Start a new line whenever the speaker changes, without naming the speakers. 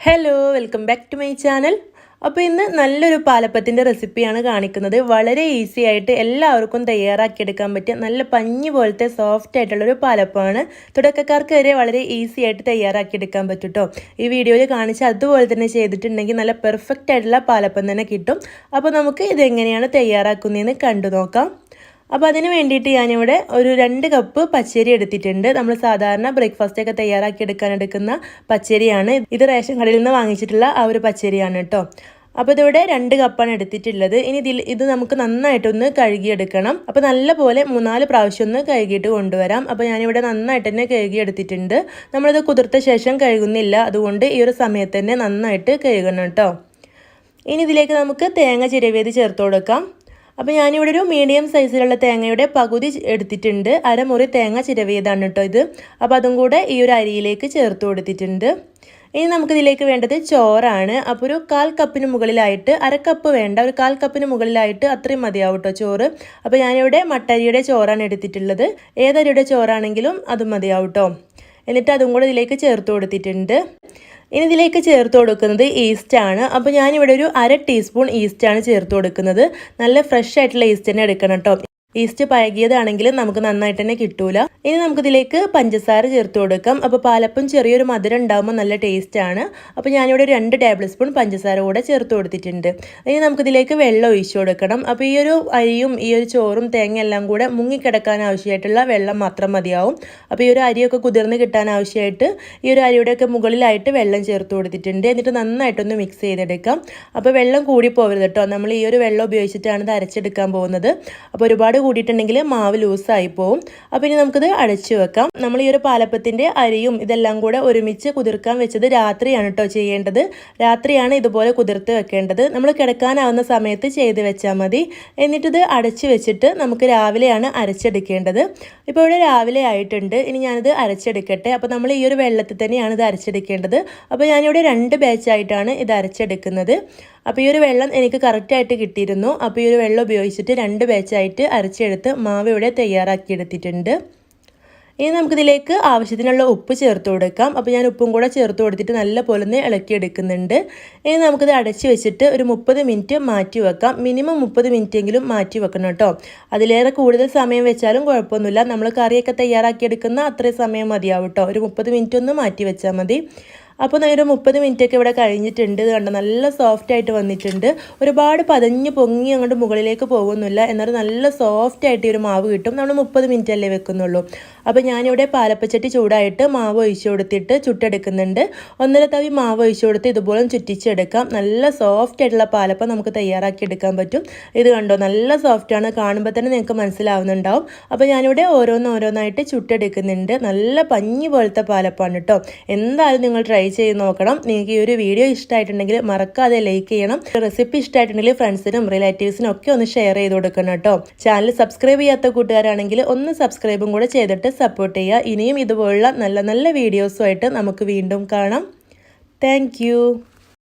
Hello welcome back to my channel. അപ്പോൾ ഇന്ന് നല്ലൊരു പാലപ്പത്തിൻ്റെ റെസിപ്പിയാണ് കാണിക്കുന്നത്. വളരെ ഈസി ആയിട്ട് എല്ലാവർക്കും തയ്യാറാക്കിയെടുക്കാൻ പറ്റിയ നല്ല പഞ്ഞി പോലത്തെ സോഫ്റ്റ് ആയിട്ടുള്ളൊരു പാലപ്പമാണ്. തുടക്കക്കാർക്ക് വരെ വളരെ ഈസി ആയിട്ട് തയ്യാറാക്കിയെടുക്കാൻ പറ്റും കേട്ടോ. ഈ വീഡിയോയിൽ കാണിച്ച അതുപോലെ തന്നെ ചെയ്തിട്ടുണ്ടെങ്കിൽ നല്ല പെർഫെക്റ്റ് ആയിട്ടുള്ള പാലപ്പം തന്നെ കിട്ടും. അപ്പോൾ നമുക്ക് ഇതെങ്ങനെയാണ് തയ്യാറാക്കുന്നതെന്ന് കണ്ടു നോക്കാം. അപ്പോൾ അതിന് വേണ്ടിയിട്ട് ഞാനിവിടെ ഒരു 2 കപ്പ് പച്ചരി എടുത്തിട്ടുണ്ട്. നമ്മൾ സാധാരണ ബ്രേക്ക്ഫാസ്റ്റൊക്കെ തയ്യാറാക്കി എടുക്കുന്ന പച്ചരിയാണ്. ഇത് റേഷൻ കടയിൽ നിന്ന് വാങ്ങിച്ചിട്ടുള്ള ആ ഒരു പച്ചരിയാണ് കേട്ടോ. അപ്പോൾ ഇതിവിടെ 2 കപ്പാണ് എടുത്തിട്ടുള്ളത്. ഇനി ഇത് നമുക്ക് നന്നായിട്ടൊന്ന് കഴുകിയെടുക്കണം. അപ്പോൾ നല്ല പോലെ 3-4 പ്രാവശ്യം ഒന്ന് കഴുകിയിട്ട് കൊണ്ടുവരാം. അപ്പോൾ ഞാനിവിടെ നന്നായിട്ട് തന്നെ കഴുകിയെടുത്തിട്ടുണ്ട്. നമ്മളിത് കുതിർത്ത ശേഷം കഴുകുന്നില്ല, അതുകൊണ്ട് ഈ ഒരു സമയത്ത് തന്നെ നന്നായിട്ട് കഴുകണം കേട്ടോ. ഇനി ഇതിലേക്ക് നമുക്ക് തേങ്ങ ചിരവിയത് ചേർത്ത് കൊടുക്കാം. അപ്പോൾ ഞാനിവിടെ ഒരു മീഡിയം സൈസിലുള്ള തേങ്ങയുടെ പകുതി എടുത്തിട്ടുണ്ട്. അരമുറി തേങ്ങ ചിരവിയതാണ് കേട്ടോ ഇത്. അപ്പോൾ അതും കൂടെ ഈ ഒരു അരിയിലേക്ക് ചേർത്ത് കൊടുത്തിട്ടുണ്ട്. ഇനി നമുക്കിതിലേക്ക് വേണ്ടത് ചോറാണ്. അപ്പോൾ ഒരു 1/4 കപ്പിന് മുകളിലായിട്ട്, 1/2 കപ്പ് വേണ്ട, ഒരു 1/4 കപ്പിന് മുകളിലായിട്ട് അത്രയും മതിയാവും കേട്ടോ ചോറ്. അപ്പോൾ ഞാനിവിടെ മട്ടരിയുടെ ചോറാണ് എടുത്തിട്ടുള്ളത്. ഏതരിയുടെ ചോറാണെങ്കിലും അതും മതിയാവും കേട്ടോ. എന്നിട്ട് അതും കൂടെ ഇതിലേക്ക് ചേർത്ത് കൊടുത്തിട്ടുണ്ട്. ഇനി ഇതിലേക്ക് ചേർത്ത് കൊടുക്കുന്നത് ഈസ്റ്റാണ്. അപ്പോൾ ഞാനിവിടെ ഒരു 1/2 ടീസ്പൂൺ ഈസ്റ്റാണ് ചേർത്ത് കൊടുക്കുന്നത്. നല്ല ഫ്രഷ് ആയിട്ടുള്ള ഈസ്റ്റ് തന്നെ എടുക്കണം കേട്ടോ. ഈസ്റ്റ് പഴകിയതാണെങ്കിൽ നമുക്ക് നന്നായിട്ട് തന്നെ കിട്ടൂല. ഇനി നമുക്കിതിലേക്ക് പഞ്ചസാര ചേർത്ത് കൊടുക്കാം. അപ്പോൾ പാലപ്പം ചെറിയൊരു മധുരം ഉണ്ടാകുമ്പോൾ നല്ല ടേസ്റ്റ് ആണ്. അപ്പോൾ ഞാനിവിടെ 2 ടേബിൾ സ്പൂൺ പഞ്ചസാര കൂടെ ചേർത്ത് കൊടുത്തിട്ടുണ്ട്. ഇനി നമുക്കിതിലേക്ക് വെള്ളം ഒഴിച്ചു കൊടുക്കണം. അപ്പോൾ ഈ ഒരു അരിയും ഈ ഒരു ചോറും തേങ്ങ എല്ലാം കൂടെ മുങ്ങിക്കിടക്കാൻ ആവശ്യമായിട്ടുള്ള വെള്ളം മാത്രം മതിയാവും. അപ്പോൾ ഈ ഒരു അരിയൊക്കെ കുതിർന്ന് കിട്ടാൻ ആവശ്യമായിട്ട് ഈ ഒരു അരിയുടെയൊക്കെ മുകളിലായിട്ട് വെള്ളം ചേർത്ത് കൊടുത്തിട്ടുണ്ട്. എന്നിട്ട് നന്നായിട്ടൊന്ന് മിക്സ് ചെയ്തെടുക്കാം. അപ്പോൾ വെള്ളം കൂടി പോകരുത് കേട്ടോ. നമ്മൾ ഈ ഒരു വെള്ളം ഉപയോഗിച്ചിട്ടാണ് ഇത് അരച്ചെടുക്കാൻ പോകുന്നത്. അപ്പോൾ ഒരുപാട് കൂടിയിട്ടുണ്ടെങ്കിൽ മാവ് ലൂസായി പോവും. അപ്പോൾ ഇനി നമുക്കിത് അടച്ചു വെക്കാം. നമ്മൾ ഈ ഒരു പാലപ്പത്തിൻ്റെ അരിയും ഇതെല്ലാം കൂടെ ഒരുമിച്ച് കുതിർക്കാൻ വെച്ചത് രാത്രിയാണ് കേട്ടോ ചെയ്യേണ്ടത്. രാത്രിയാണ് ഇതുപോലെ കുതിർത്ത് വെക്കേണ്ടത്. നമ്മൾ കിടക്കാനാവുന്ന സമയത്ത് ചെയ്ത് വെച്ചാൽ മതി. എന്നിട്ടിത് അടച്ചു വെച്ചിട്ട് നമുക്ക് രാവിലെയാണ് അരച്ചെടുക്കേണ്ടത്. ഇപ്പോൾ ഇവിടെ രാവിലെ ആയിട്ടുണ്ട്. ഇനി ഞാനിത് അരച്ചെടുക്കട്ടെ. അപ്പോൾ നമ്മൾ ഈ ഒരു വെള്ളത്തിൽ തന്നെയാണ് ഇത് അരച്ചെടുക്കേണ്ടത്. അപ്പോൾ ഞാനിവിടെ 2 ബാച്ചായിട്ടാണ് ഇത് അരച്ചെടുക്കുന്നത്. അപ്പോൾ ഈ ഒരു വെള്ളം എനിക്ക് കറക്റ്റായിട്ട് കിട്ടിയിരുന്നു. അപ്പോൾ ഈ ഒരു വെള്ളം ഉപയോഗിച്ചിട്ട് 2 ബാച്ചായിട്ട് അരച്ചെടുത്ത് മാവ് ഇവിടെ തയ്യാറാക്കിയെടുത്തിട്ടുണ്ട്. ഇനി നമുക്കിതിലേക്ക് ആവശ്യത്തിനുള്ള ഉപ്പ് ചേർത്ത് കൊടുക്കാം. അപ്പോൾ ഞാൻ ഉപ്പും കൂടെ ചേർത്ത് കൊടുത്തിട്ട് നല്ല പോലെ ഒന്ന് ഇളക്കിയെടുക്കുന്നുണ്ട്. ഇനി നമുക്കിത് അടച്ച് വെച്ചിട്ട് ഒരു 30 മിനിറ്റ് മാറ്റി വെക്കാം. മിനിമം 30 മിനിറ്റ് എങ്കിലും മാറ്റി വെക്കണം കേട്ടോ. അതിലേറെ കൂടുതൽ സമയം വെച്ചാലും കുഴപ്പമൊന്നുമില്ല. നമ്മൾ കറിയൊക്കെ തയ്യാറാക്കിയെടുക്കുന്ന അത്രയും സമയം മതിയാവും കേട്ടോ. ഒരു 30 മിനിറ്റ് ഒന്ന് മാറ്റി വെച്ചാൽ മതി. അപ്പോൾ ഒരു 30 മിനിറ്റൊക്കെ ഇവിടെ കഴിഞ്ഞിട്ടുണ്ട്. ഇത് കണ്ടോ, നല്ല സോഫ്റ്റ് ആയിട്ട് വന്നിട്ടുണ്ട്. ഒരുപാട് പതഞ്ഞ് പൊങ്ങി അങ്ങോട്ട് മുകളിലേക്ക് പോകുന്നില്ല. എന്നാലും നല്ല സോഫ്റ്റ് ആയിട്ട് ഈ ഒരു മാവ് കിട്ടും. നമ്മൾ 30 മിനിറ്റ് അല്ലേ വെക്കുന്നുള്ളൂ. അപ്പോൾ ഞാനിവിടെ പാലപ്പച്ചട്ടി ചൂടായിട്ട് മാവ് ഒഴിച്ചു കൊടുത്തിട്ട് ചുട്ടെടുക്കുന്നുണ്ട്. 1.5 തവി മാവ് ഒഴിച്ചു കൊടുത്ത് ഇതുപോലെ ചുറ്റിച്ചെടുക്കാം. നല്ല സോഫ്റ്റ് ആയിട്ടുള്ള പാലപ്പം നമുക്ക് തയ്യാറാക്കി എടുക്കാൻ പറ്റും. ഇത് കണ്ടോ, നല്ല സോഫ്റ്റാണ്. കാണുമ്പോൾ തന്നെ നിങ്ങൾക്ക് മനസ്സിലാവുന്നുണ്ടാവും. അപ്പോൾ ഞാനിവിടെ ഓരോന്നായിട്ട് ചുട്ടെടുക്കുന്നുണ്ട്. നല്ല പഞ്ഞി പോലത്തെ പാലപ്പാണ് കേട്ടോ. എന്തായാലും നിങ്ങൾ ട്രൈ ചെയ്ത് നോക്കണം. നിങ്ങൾക്ക് ഈ ഒരു വീഡിയോ ഇഷ്ടമായിട്ടുണ്ടെങ്കിൽ മറക്കാതെ ലൈക്ക് ചെയ്യണം. റെസിപ്പി ഇഷ്ടമായിട്ടുണ്ടെങ്കിൽ ഫ്രണ്ട്സിനും റിലേറ്റീവ്സിനും ഒക്കെ ഒന്ന് ഷെയർ ചെയ്ത് കൊടുക്കണം കേട്ടോ. ചാനൽ സബ്സ്ക്രൈബ് ചെയ്യാത്ത കൂട്ടുകാരാണെങ്കിൽ ഒന്ന് സബ്സ്ക്രൈബും കൂടെ ചെയ്തിട്ട് സപ്പോർട്ട് ചെയ്യുക. ഇനിയും ഇതുപോലുള്ള നല്ല നല്ല വീഡിയോസുമായിട്ട് നമുക്ക് വീണ്ടും കാണാം. താങ്ക്